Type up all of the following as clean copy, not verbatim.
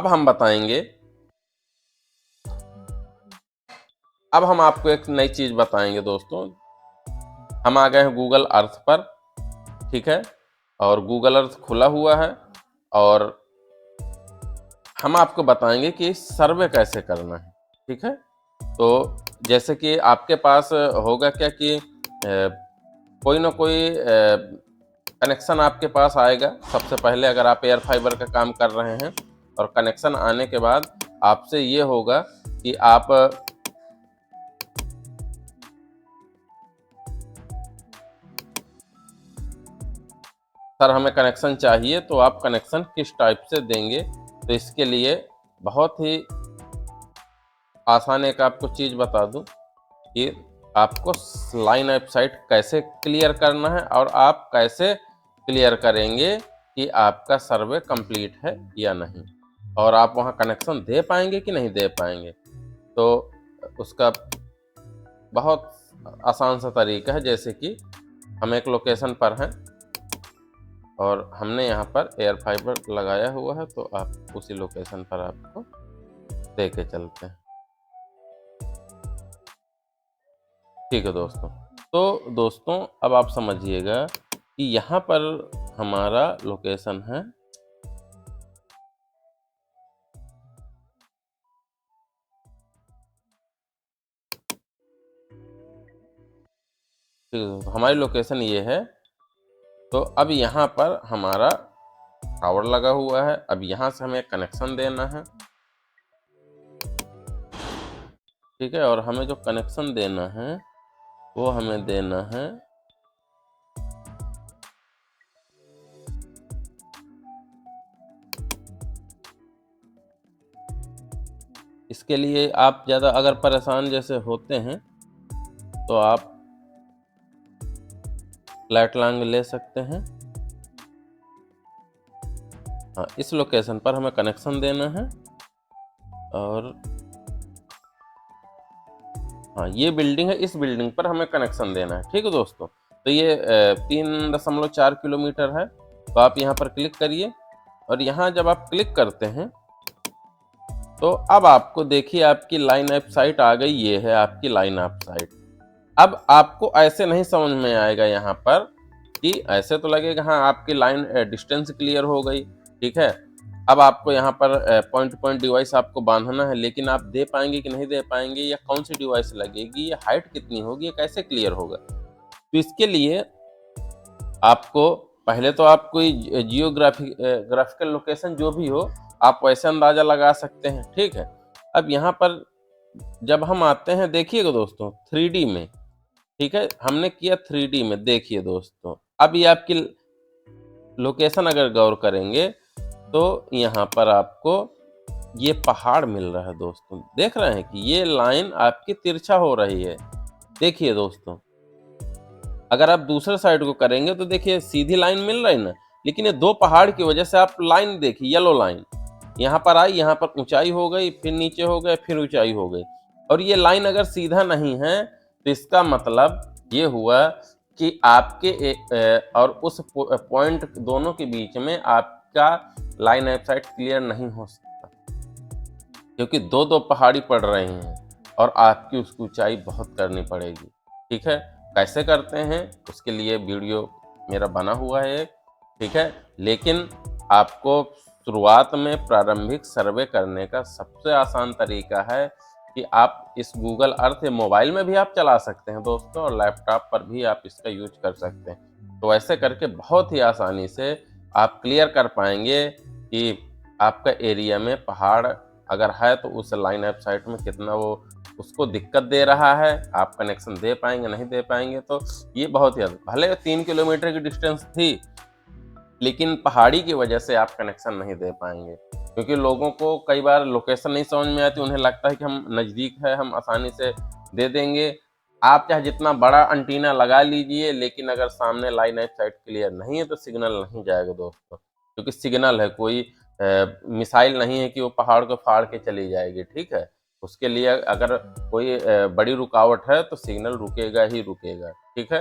अब हम बताएंगे, अब हम आपको एक नई चीज बताएंगे दोस्तों। हम आ गए हैं गूगल अर्थ पर, ठीक है, और गूगल अर्थ खुला हुआ है और हम आपको बताएंगे कि सर्वे कैसे करना है, ठीक है। तो जैसे कि आपके पास होगा क्या कि कोई ना कोई कनेक्शन आपके पास आएगा। सबसे पहले अगर आप एयर फाइबर का काम कर रहे हैं और कनेक्शन आने के बाद आपसे ये होगा कि आप सर हमें कनेक्शन चाहिए, तो आप कनेक्शन किस टाइप से देंगे। तो इसके लिए बहुत ही आसान एक आपको चीज़ बता दूं कि आपको लाइन ऑफ साइट कैसे क्लियर करना है और आप कैसे क्लियर करेंगे कि आपका सर्वे कंप्लीट है या नहीं, और आप वहां कनेक्शन दे पाएंगे कि नहीं दे पाएंगे। तो उसका बहुत आसान सा तरीका है। जैसे कि हम एक लोकेशन पर हैं और हमने यहाँ पर एयर फाइबर लगाया हुआ है, तो आप उसी लोकेशन पर आपको दे के चलते हैं, ठीक है दोस्तों। तो दोस्तों अब आप समझिएगा कि यहाँ पर हमारा लोकेशन है, ठीक है दोस्तों, हमारी लोकेशन ये है। तो अब यहाँ पर हमारा टावर लगा हुआ है। अब यहाँ से हमें कनेक्शन देना है, ठीक है, और हमें जो कनेक्शन देना है वो हमें देना है इसके लिए आप ज़्यादा अगर परेशान जैसे होते हैं तो आप फ्लैट लॉन्ग ले सकते हैं। हाँ, इस लोकेशन पर हमें कनेक्शन देना है और हाँ ये बिल्डिंग है, इस बिल्डिंग पर हमें कनेक्शन देना है, ठीक है दोस्तों। तो ये 3.4 किलोमीटर है। तो आप यहाँ पर क्लिक करिए और यहाँ जब आप क्लिक करते हैं तो अब आपको देखिए आपकी लाइन ऑफ साइट आ गई। ये है आपकी लाइन ऑफ साइट। अब आपको ऐसे नहीं समझ में आएगा यहाँ पर कि ऐसे तो लगेगा हाँ आपकी लाइन डिस्टेंस क्लियर हो गई, ठीक है। अब आपको यहाँ पर पॉइंट पॉइंट डिवाइस आपको बांधना है, लेकिन आप दे पाएंगे कि नहीं दे पाएंगे, या कौन सी डिवाइस लगेगी, या हाइट कितनी होगी, ये कैसे क्लियर होगा। तो इसके लिए आपको पहले तो आप कोई ग्राफिकल लोकेशन जो भी हो आप वैसे अंदाजा लगा सकते हैं, ठीक है। अब यहाँ पर जब हम आते हैं देखिएगा दोस्तों 3D में, ठीक है, हमने किया 3D में। देखिए दोस्तों अब ये आपकी लोकेशन अगर गौर करेंगे तो यहाँ पर आपको ये पहाड़ मिल रहा है दोस्तों। देख रहे हैं कि ये लाइन आपकी तिरछा हो रही है। देखिए दोस्तों अगर आप दूसरे साइड को करेंगे तो देखिए सीधी लाइन मिल रही ना, लेकिन ये दो पहाड़ की वजह से आप लाइन देखिए, येलो लाइन यहाँ पर आई, यहाँ पर ऊंचाई हो गई, फिर नीचे हो गए, फिर ऊंचाई हो गई। और ये लाइन अगर सीधा नहीं है तो इसका मतलब ये हुआ कि आपके और उस पॉइंट दोनों के बीच में आपका लाइन ऑफ साइट क्लियर नहीं हो सकता, क्योंकि दो दो पहाड़ी पड़ रही हैं और आपकी उसकी ऊंचाई बहुत करनी पड़ेगी, ठीक है। कैसे करते हैं उसके लिए वीडियो मेरा बना हुआ है, ठीक है। लेकिन आपको शुरुआत में प्रारंभिक सर्वे करने का सबसे आसान तरीका है कि आप इस गूगल अर्थ मोबाइल में भी आप चला सकते हैं दोस्तों, और लैपटॉप पर भी आप इसका यूज कर सकते हैं। तो ऐसे करके बहुत ही आसानी से आप क्लियर कर पाएंगे कि आपका एरिया में पहाड़ अगर है तो उस लाइन ऑफ साइट में कितना वो उसको दिक्कत दे रहा है, आप कनेक्शन दे पाएंगे नहीं दे पाएंगे। तो ये बहुत ही भले 3 किलोमीटर की डिस्टेंस थी, लेकिन पहाड़ी की वजह से आप कनेक्शन नहीं दे पाएंगे, क्योंकि लोगों को कई बार लोकेशन नहीं समझ में आती, उन्हें लगता है कि हम नज़दीक है हम आसानी से दे देंगे। आप चाहे जितना बड़ा एंटीना लगा लीजिए, लेकिन अगर सामने लाइन ऑफ साइट क्लियर नहीं है तो सिग्नल नहीं जाएगा दोस्तों, क्योंकि सिग्नल है, कोई मिसाइल नहीं है कि वो पहाड़ को फाड़ के चली जाएगी, ठीक है। उसके लिए अगर कोई बड़ी रुकावट है तो सिग्नल रुकेगा ही रुकेगा, ठीक है।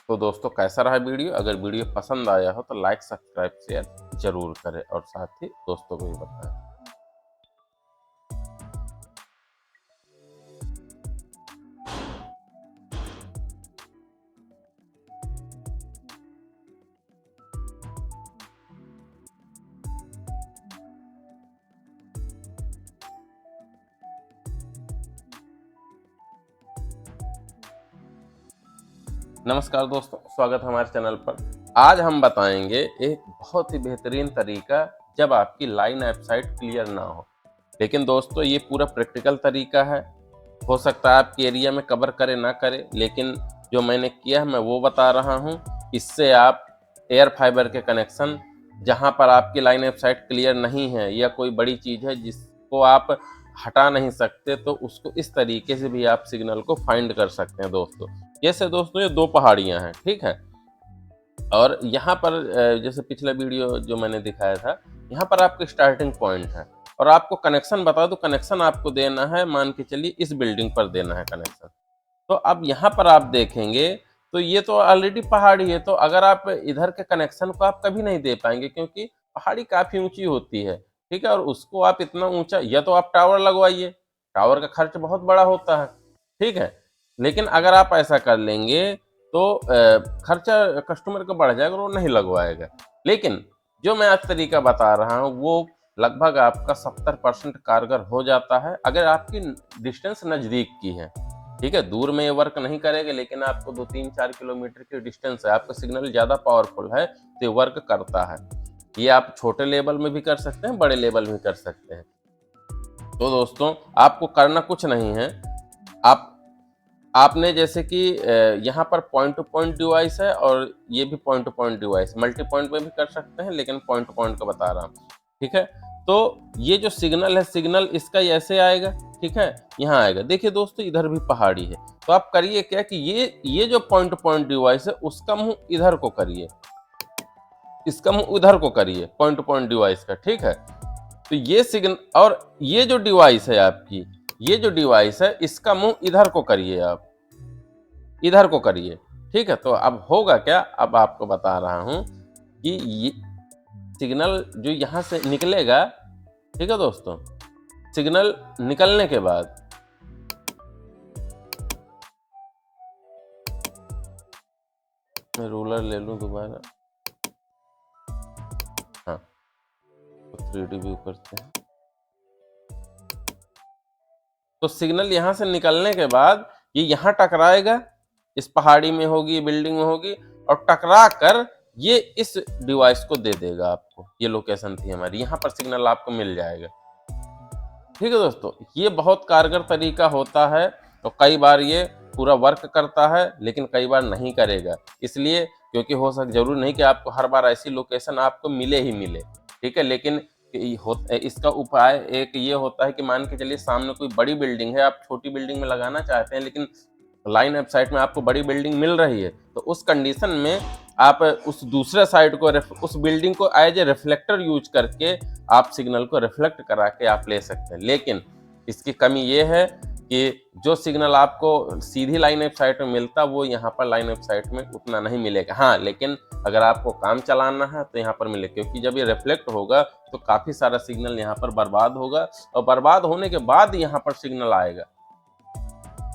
तो दोस्तों कैसा रहा वीडियो, अगर वीडियो पसंद आया हो तो लाइक सब्सक्राइब शेयर जरूर करें और साथ ही दोस्तों को भी बताएं। नमस्कार दोस्तों, स्वागत है हमारे चैनल पर। आज हम बताएंगे एक बहुत ही बेहतरीन तरीका जब आपकी लाइन ऐप साइट क्लियर ना हो। लेकिन दोस्तों ये पूरा प्रैक्टिकल तरीका है, हो सकता है आपके एरिया में कवर करे ना करे, लेकिन जो मैंने किया है मैं वो बता रहा हूँ। इससे आप एयर फाइबर के कनेक्शन जहाँ पर आपकी लाइन ऐप साइट क्लियर नहीं है या कोई बड़ी चीज़ है जिसको आप हटा नहीं सकते, तो उसको इस तरीके से भी आप सिग्नल को फाइंड कर सकते हैं दोस्तों। जैसे दोस्तों ये दो पहाड़ियाँ हैं, ठीक है, और यहाँ पर जैसे पिछला वीडियो जो मैंने दिखाया था, यहाँ पर आपका स्टार्टिंग पॉइंट है और आपको कनेक्शन बता दो, कनेक्शन आपको देना है, मान के चलिए इस बिल्डिंग पर देना है कनेक्शन। तो अब यहाँ पर आप देखेंगे तो ये तो ऑलरेडी पहाड़ी है, तो अगर आप इधर के कनेक्शन को आप कभी नहीं दे पाएंगे क्योंकि पहाड़ी काफ़ी ऊंची होती है, ठीक है, और उसको आप इतना ऊंचा, या तो आप टावर लगवाइए, टावर का खर्च बहुत बड़ा होता है, ठीक है, लेकिन अगर आप ऐसा कर लेंगे तो खर्चा कस्टमर का बढ़ जाएगा और वो नहीं लगवाएगा। लेकिन जो मैं आज तरीका बता रहा हूँ वो लगभग आपका 70% कारगर हो जाता है अगर आपकी डिस्टेंस नज़दीक की है, ठीक है। दूर में ये वर्क नहीं करेगा, लेकिन आपको 2-3-4 किलोमीटर की डिस्टेंस है, आपका सिग्नल ज़्यादा पावरफुल है तो ये वर्क करता है। ये आप छोटे लेवल में भी कर सकते हैं, बड़े लेवल में कर सकते हैं। तो दोस्तों आपको करना कुछ नहीं है, आपने जैसे कि यहाँ पर पॉइंट टू पॉइंट डिवाइस है और ये भी point two point device, multi point में भी कर सकते हैं, लेकिन पॉइंट टू पॉइंट का बता रहा हूँ, ठीक है। तो ये जो सिग्नल है, सिग्नल इसका ऐसे आएगा, ठीक है, यहाँ आएगा। देखिए दोस्तों इधर भी पहाड़ी है, तो आप करिए क्या कि ये जो पॉइंट टू पॉइंट डिवाइस है उसका मुंह इधर को करिए, इसका मुंह उधर को करिए पॉइंट टू पॉइंट डिवाइस का, ठीक है। तो ये सिग्नल, और ये जो डिवाइस है आपकी, ये जो डिवाइस है इसका मुंह इधर को करिए, आप इधर को करिए, ठीक है। तो अब होगा क्या, अब आपको बता रहा हूं कि ये सिग्नल जो यहां से निकलेगा, ठीक है दोस्तों, सिग्नल निकलने के बाद मैं रूलर ले लूं दोबारा, हाँ, तो 3D व्यू करते हैं। तो सिग्नल यहां से निकलने के बाद ये यहां टकराएगा, इस पहाड़ी में होगी, बिल्डिंग में होगी, और टकरा कर ये इस डिवाइस को दे देगा आपको। ये लोकेशन थी हमारी, यहाँ पर सिग्नल आपको मिल जाएगा, ठीक है दोस्तों। ये बहुत कारगर तरीका होता है, तो कई बार ये पूरा वर्क करता है लेकिन कई बार नहीं करेगा, इसलिए क्योंकि हो सक जरूरी नहीं कि आपको हर बार ऐसी लोकेशन आपको मिले ही मिले, ठीक है। लेकिन इसका उपाय एक ये होता है कि मान के चलिए सामने कोई बड़ी बिल्डिंग है, आप छोटी बिल्डिंग में लगाना चाहते हैं लेकिन लाइन ऑफ साइट में आपको बड़ी बिल्डिंग मिल रही है, तो उस कंडीशन में आप उस दूसरे साइड को उस बिल्डिंग को एज ए रिफ्लेक्टर यूज करके आप सिग्नल को रिफ्लेक्ट करा के आप ले सकते हैं। लेकिन इसकी कमी ये है कि जो सिग्नल आपको सीधी लाइन ऑफ साइट में मिलता वो यहाँ पर लाइन ऑफ साइट में उतना नहीं मिलेगा। हाँ, लेकिन अगर आपको काम चलाना है तो यहाँ पर मिलेगा, क्योंकि जब ये रिफ्लेक्ट होगा तो काफ़ी सारा सिग्नल यहाँ पर बर्बाद होगा और बर्बाद होने के बाद यहाँ पर सिग्नल आएगा,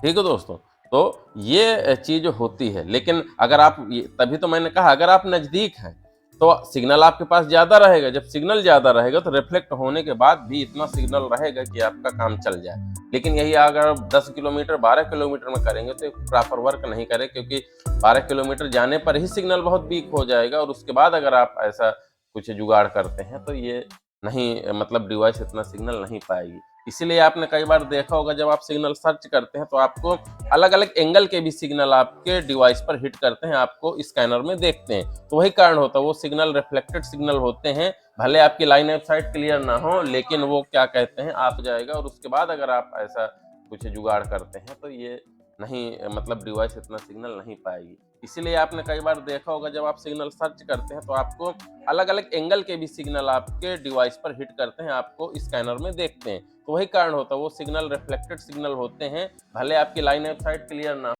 ठीक है दोस्तों। तो ये चीज़ होती है, लेकिन अगर आप, तभी तो मैंने कहा अगर आप नज़दीक हैं तो सिग्नल आपके पास ज़्यादा रहेगा। जब सिग्नल ज़्यादा रहेगा तो रिफ्लेक्ट होने के बाद भी इतना सिग्नल रहेगा कि आपका काम चल जाए। लेकिन यही अगर आप 10 किलोमीटर 12 किलोमीटर में करेंगे तो प्रॉपर वर्क नहीं करे, क्योंकि 12 किलोमीटर जाने पर ही सिग्नल बहुत वीक हो जाएगा और उसके बाद अगर आप ऐसा कुछ जुगाड़ करते हैं तो ये नहीं, मतलब डिवाइस इतना सिग्नल नहीं पाएगी। इसीलिए आपने कई बार देखा होगा जब आप सिग्नल सर्च करते हैं तो आपको अलग अलग एंगल के भी सिग्नल आपके डिवाइस पर हिट करते हैं, आपको स्कैनर में देखते हैं। तो वही कारण होता है, वो सिग्नल रिफ्लेक्टेड सिग्नल होते हैं, भले आपकी लाइन ऑफ साइट क्लियर ना हो, लेकिन वो क्या कहते हैं आप जाएगा, और उसके बाद अगर आप ऐसा कुछ जुगाड़ करते हैं तो ये नहीं, मतलब डिवाइस इतना सिग्नल नहीं पाएगी। इसीलिए आपने कई बार देखा होगा जब आप सिग्नल सर्च करते हैं तो आपको अलग अलग एंगल के भी सिग्नल आपके डिवाइस पर हिट करते हैं, आपको स्कैनर में देखते हैं। तो वही कारण होता है, वो सिग्नल रिफ्लेक्टेड सिग्नल होते हैं, भले आपकी लाइन ऑफ साइट क्लियर ना